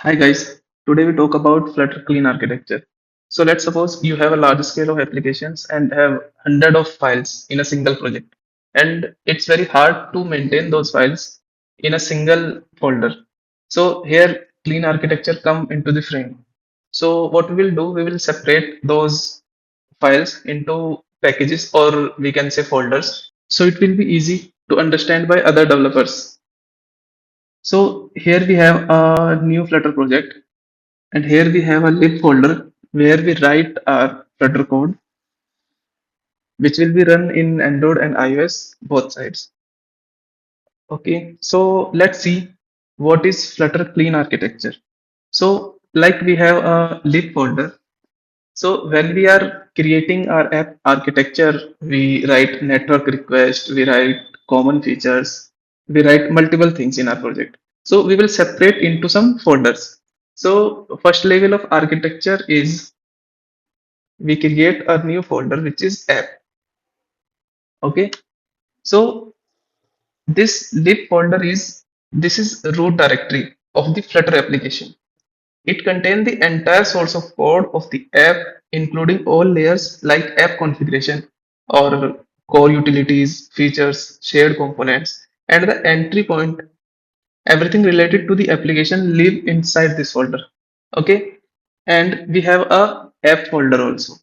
Hi guys, today we talk about Flutter Clean Architecture. So let's suppose you have a large scale of applications and have hundred of files in a single project. And it's very hard to maintain those files in a single folder. So here clean architecture come into the frame. So what we will do, we will separate those files into packages or we can say folders. So it will be easy to understand by other developers. So here we have a new Flutter project and here we have a lib folder where we write our Flutter code, which will be run in Android and iOS, both sides. Okay, so let's see what is Flutter Clean Architecture. So, like we have a lib folder. So, when we are creating our app architecture, we write network request, we write common features, we write multiple things in our project. So, we will separate into some folders. So, first level of architecture is we create a new folder which is app. Okay, so this lib folder is root directory of the Flutter application. It contains the entire source of code of the app, including all layers like app configuration or core utilities, features, shared components, and the entry point. Everything related to the application live inside this folder. Okay, and we have a app folder also.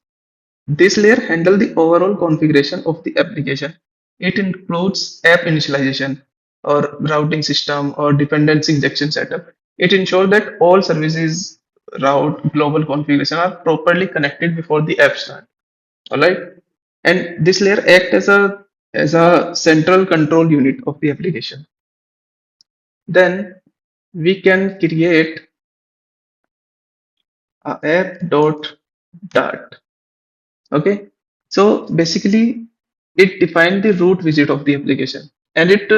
This layer handles the overall configuration of the application. It includes app initialization or routing system or dependency injection setup. It ensures that all services, route, global configuration are properly connected before the app start. All right, and this layer acts as a central control unit of the application. Then we can create a app.dart. Okay, so basically, it defines the root widget of the application and it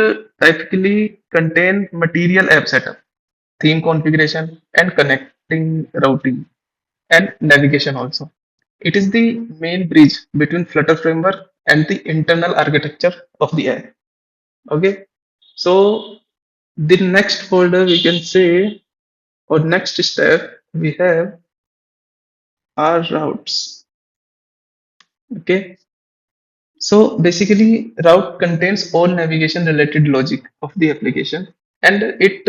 typically contain material app setup, theme configuration, and connecting routing and navigation also. It is the main bridge between Flutter framework and the internal architecture of the app. Okay, so the next folder we can say, or next step we have are routes. Okay, so basically, route contains all navigation related logic of the application and it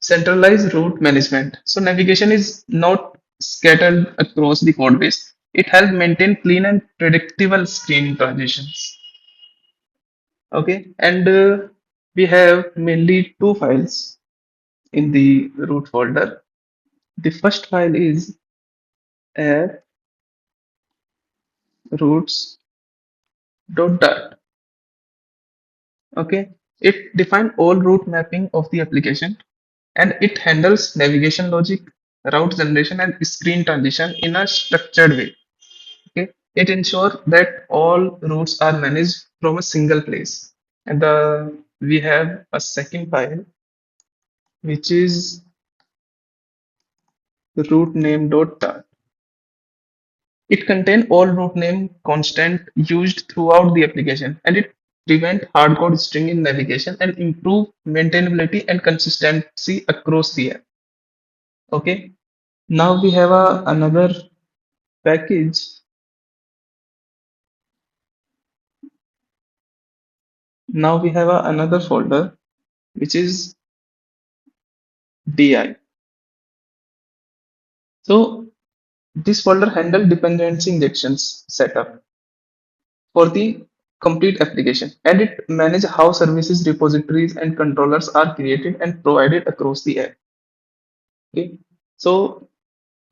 centralized route management. So navigation is not scattered across the code base. It helps maintain clean and predictable screen transitions. Okay, and we have mainly two files in the root folder. The first file is app routes.dart. Okay, it defines all route mapping of the application and it handles navigation logic, route generation, and screen transition in a structured way. Okay, it ensures that all routes are managed from a single place. And we have a second file which is route name.tar. It contains all route name constant used throughout the application and it prevent hardcode string in navigation and improve maintainability and consistency across the app. Okay, now we have another package. Now we have another folder which is di. So this folder handle dependency injections setup for the complete application and it manage how services, repositories, and controllers are created and provided across the app. Okay, so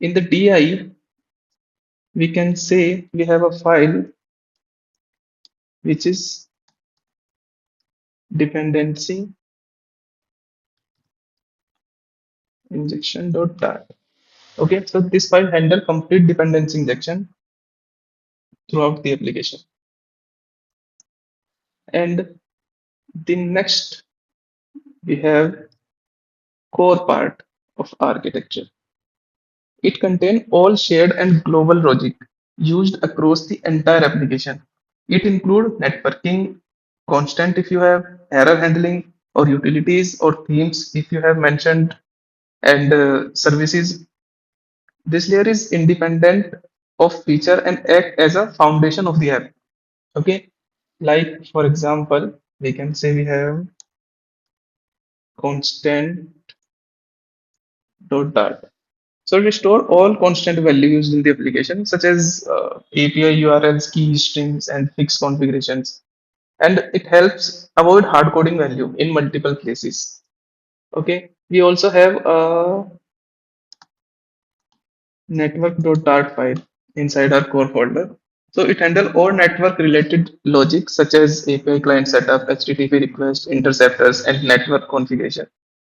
in the di we can say we have a file which is dependency injection.dart. Okay, so this file handle complete dependency injection throughout the application. And the next we have core part of architecture. It contains all shared and global logic used across the entire application. It includes networking, constant if you have error handling, or utilities or themes if you have mentioned. and services. This layer is independent of feature and act as a foundation of the app. Okay, like for example, we can say we have constant dot dart. So we store all constant values in the application, such as API URLs, key strings, and fixed configurations. And it helps avoid hard coding value in multiple places. Okay. We also have a network.dart file inside our core folder. So it handles all network related logic such as API client setup, HTTP request, interceptors, and network configuration.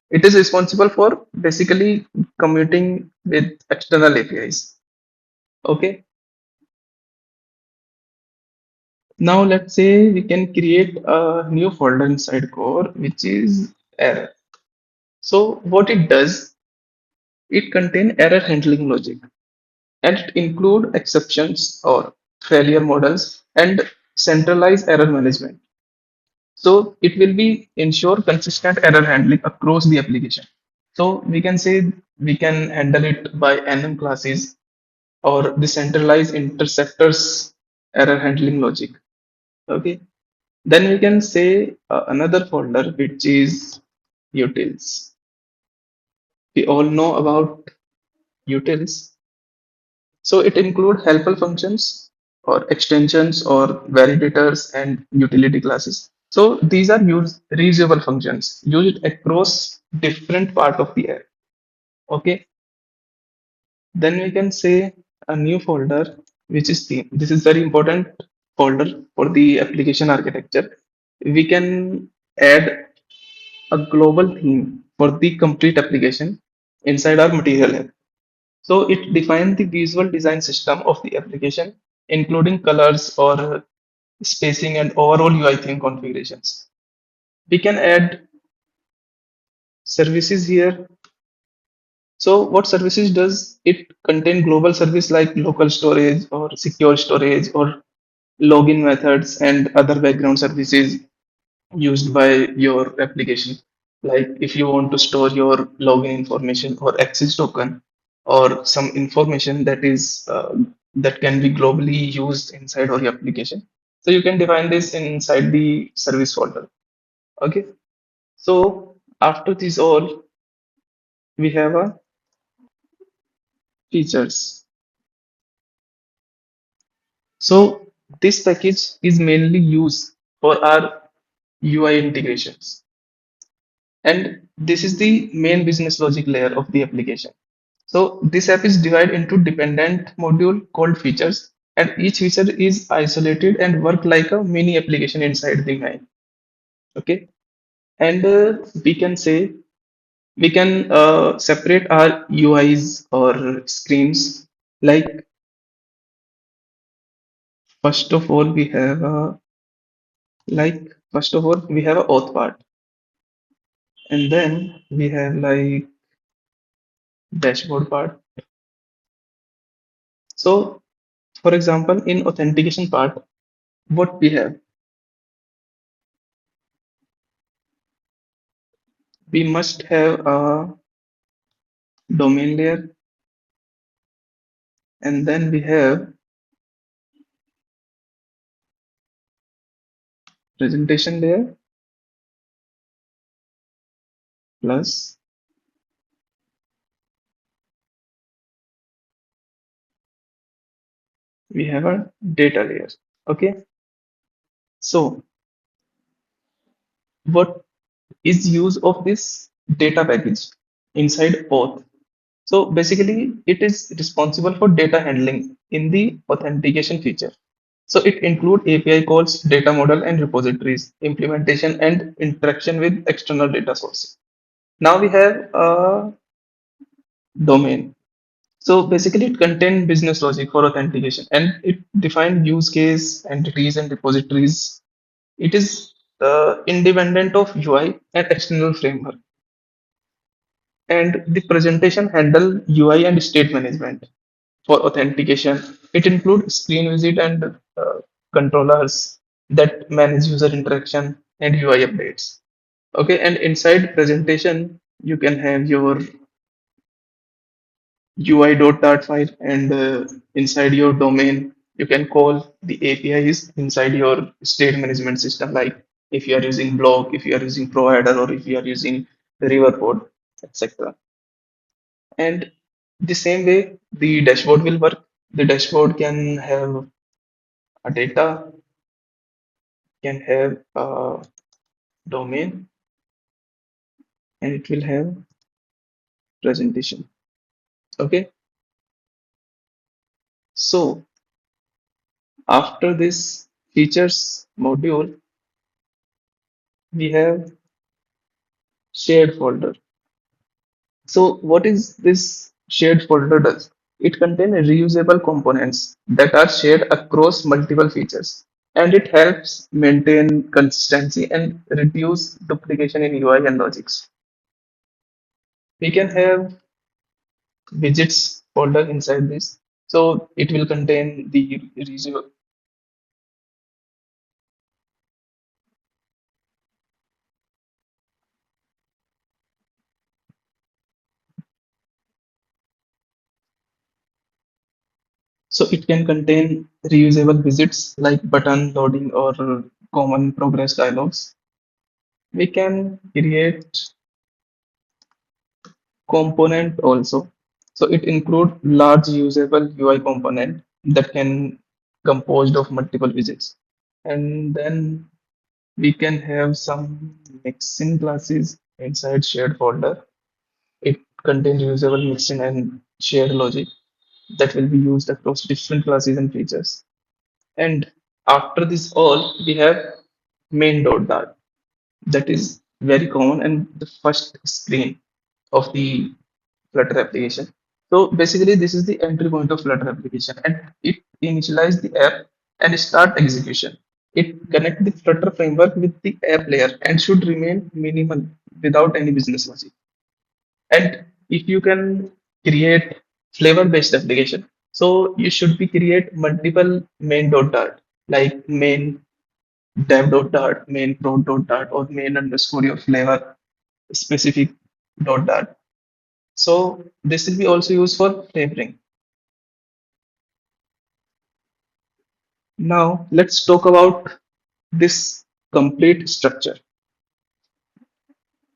It is responsible for basically commuting with external APIs. Okay. Now let's say we can create a new folder inside core, which is error. So what it does, it contains error handling logic and it include exceptions or failure models and centralized error management. So it will be ensure consistent error handling across the application. So we can say we can handle it by NM classes or the centralized interceptors error handling logic. Okay. Then we can say another folder which is utils. We all know about utils. So it includes helpful functions or extensions or validators and utility classes. So these are reusable functions used across different part of the app. Okay. Then we can say a new folder which is theme. This is very important folder for the application architecture. We can add a global theme for the complete application inside our material app. So it defines the visual design system of the application, including colors or spacing and overall UI theme configurations. We can add services here. So what services does it contain global service like local storage or secure storage or login methods and other background services used by your application. Like if you want to store your login information or access token or some information that is that can be globally used inside your application. So you can define this inside the service folder. Okay. So after this all, we have a features. So this package is mainly used for our UI integrations. And this is the main business logic layer of the application. So this app is divided into dependent module called features, and each feature is isolated and work like a mini application inside the line. Okay, and we can say we can separate our UIs or screens. Like first of all, we have a first of all we have a auth part, and then we have like dashboard part. So for example, in authentication part, what we have, we must have a domain layer, and then we have presentation layer, plus we have a data layer. Okay, so what is use of this data package inside auth? So basically it is responsible for data handling in the authentication feature. So it include API calls, data model and repositories, implementation and interaction with external data sources. Now we have a domain. So basically, it contains business logic for authentication and it defined use case, entities, and repositories. It is independent of UI and external framework. And the presentation handle UI and state management for authentication. It includes screen visit and controllers that manage user interaction and UI updates. Okay, and inside presentation, you can have your UI.dart file, and inside your domain, you can call the APIs inside your state management system, like if you are using blog, if you are using provider, or if you are using Riverpod, etc. And the same way, the dashboard will work. The dashboard can have a data, can have a domain, and it will have presentation. Okay. So after this features module, we have shared folder. So what is this shared folder does? It contains reusable components that are shared across multiple features, and it helps maintain consistency and reduce duplication in UI and logics. We can have widgets folder inside this. So it will contain the reusable. So it can contain reusable widgets like button loading or common progress dialogues. We can create component also. So it include large usable UI component that can composed of multiple widgets. And then we can have some mixin classes inside shared folder. It contains usable mixin and shared logic that will be used across different classes and features. And after this all, we have main.dart that is very common and the first screen of the Flutter application. So basically, this is the entry point of Flutter application, and it initialize the app and start execution. It connect the Flutter framework with the app layer and should remain minimal without any business logic. And if you can create flavor-based application, so you should be create multiple main.dart like main dev.dart, main pro.dart, or main underscore your flavor specific dot. So this will be also used for flavoring. Now let's talk about this complete structure.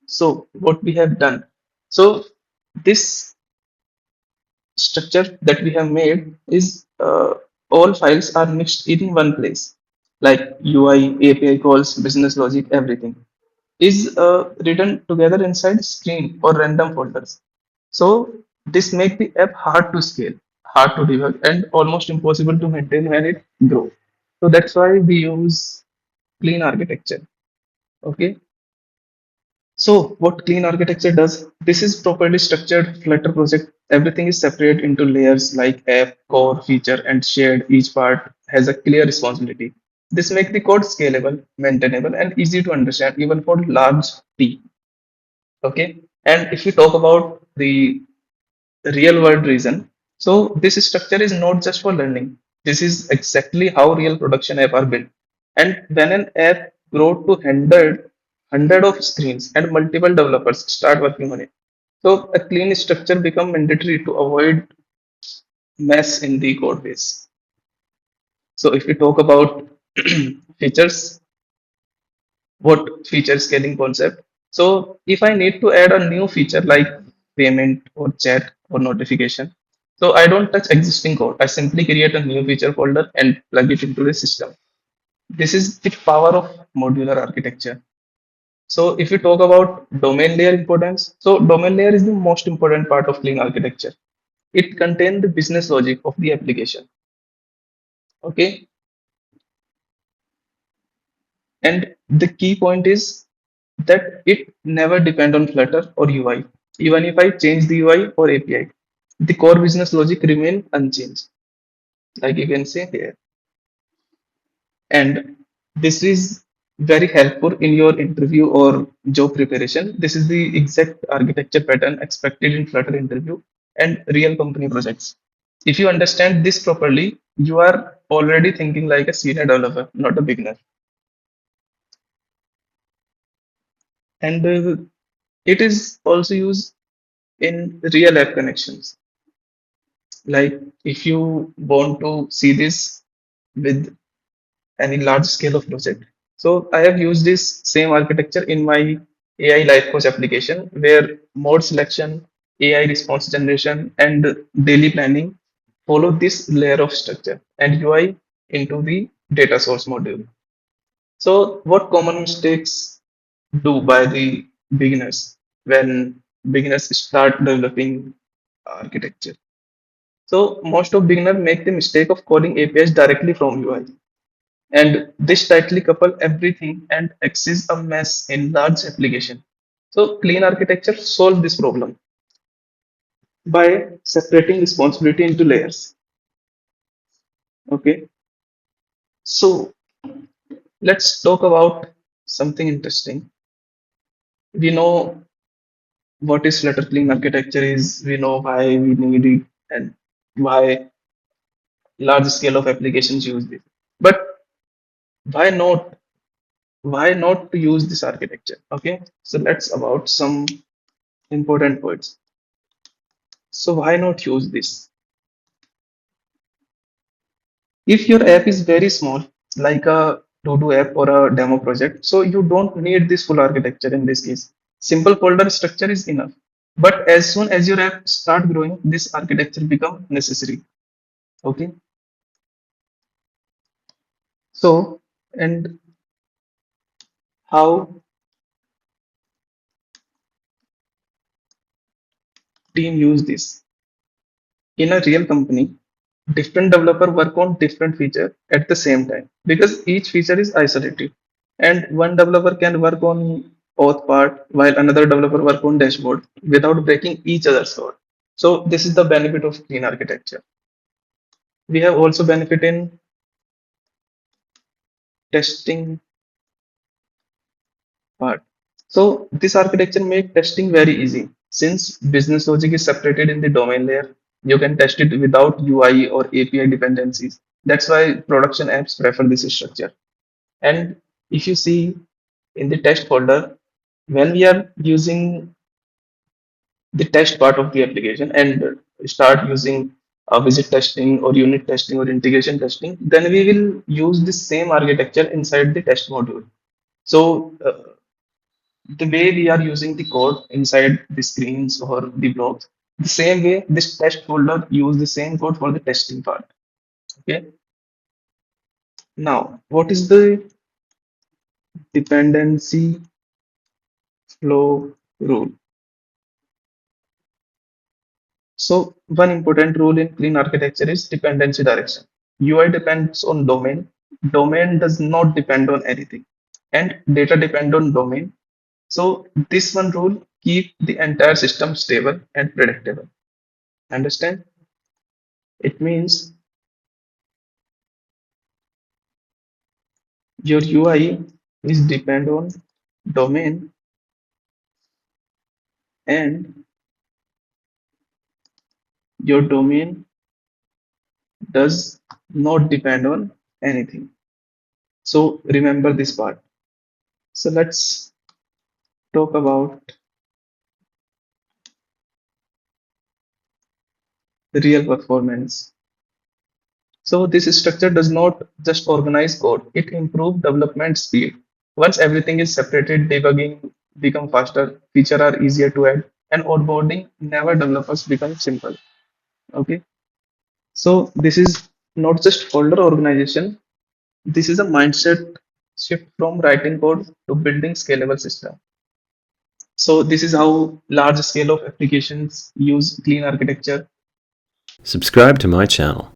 So what we have done. So this structure that we have made is all files are mixed in one place, like UI, API calls, business logic, everything is written together inside screen or random folders. So this makes the app hard to scale, hard to debug, and almost impossible to maintain when it grows. So that's why we use clean architecture. Okay. So what clean architecture does? This is properly structured Flutter project. Everything is separated into layers like app, core, feature, and shared. Each part has a clear responsibility. This makes the code scalable, maintainable, and easy to understand even for large team. Okay. And if we talk about the real world reason, so this structure is not just for learning. This is exactly how real production app are built. And when an app grow to hundred of screens and multiple developers start working on it, so a clean structure become mandatory to avoid mess in the code base. So if we talk about features, what feature scaling concept. So if I need to add a new feature like payment or chat or notification, so I don't touch existing code. I simply create a new feature folder and plug it into the system. This is the power of modular architecture. So if we talk about domain layer importance, so domain layer is the most important part of clean architecture. It contains the business logic of the application. Okay. And the key point is that it never depend on Flutter or UI. Even if I change the UI or API, the core business logic remain unchanged, like you can say here. And this is very helpful in your interview or job preparation. This is the exact architecture pattern expected in Flutter interview and real company projects. If you understand this properly, you are already thinking like a senior developer, not a beginner. And it is also used in real app connections. Like if you want to see this with any large scale of project. So I have used this same architecture in my AI life coach application where mode selection, AI response generation, and daily planning follow this layer of structure and UI into the data source module. So what common mistakes do by the beginners when beginners start developing architecture? So most of beginners make the mistake of calling APIs directly from UI. And this tightly couple everything and exists a mess in large application. So clean architecture solve this problem by separating responsibility into layers. Okay, so let's talk about something interesting. We know what is Flutter Clean architecture is. We know why we need it and why large scale of applications use this. But why not? Why not to use this architecture? Okay, so let's about some important words. So why not use this? If your app is very small, like a to-do app or a demo project, so you don't need this full architecture in this case. Simple folder structure is enough. But as soon as your app start growing, this architecture become necessary. Okay. So and how team use this? In a real company, different developer work on different feature at the same time because each feature is isolated and one developer can work on auth part while another developer work on dashboard without breaking each other's code. So this is the benefit of clean architecture. We have also benefit in testing part. So this architecture make testing very easy. Since business logic is separated in the domain layer, you can test it without UI or API dependencies. That's why production apps prefer this structure. And if you see in the test folder, when we are using the test part of the application and start using visit testing or unit testing or integration testing, then we will use the same architecture inside the test module. So the way we are using the code inside the screens or the blocks, the same way this test folder use the same code for the testing part. Okay. Now, what is the dependency flow rule? So one important rule in clean architecture is dependency direction. UI depends on domain. Domain does not depend on anything. And data depend on domain. So this one rule keep the entire system stable and predictable. Understand? It means your UI is depend on domain and your domain does not depend on anything. So remember this part. So let's talk about the real performance. So this structure does not just organize code, it improves development speed. Once everything is separated, debugging become faster, features are easier to add, and onboarding never developers become simple. Okay. So this is not just folder organization, this is a mindset shift from writing code to building scalable system. So this is how large scale of applications use clean architecture. Subscribe to my channel.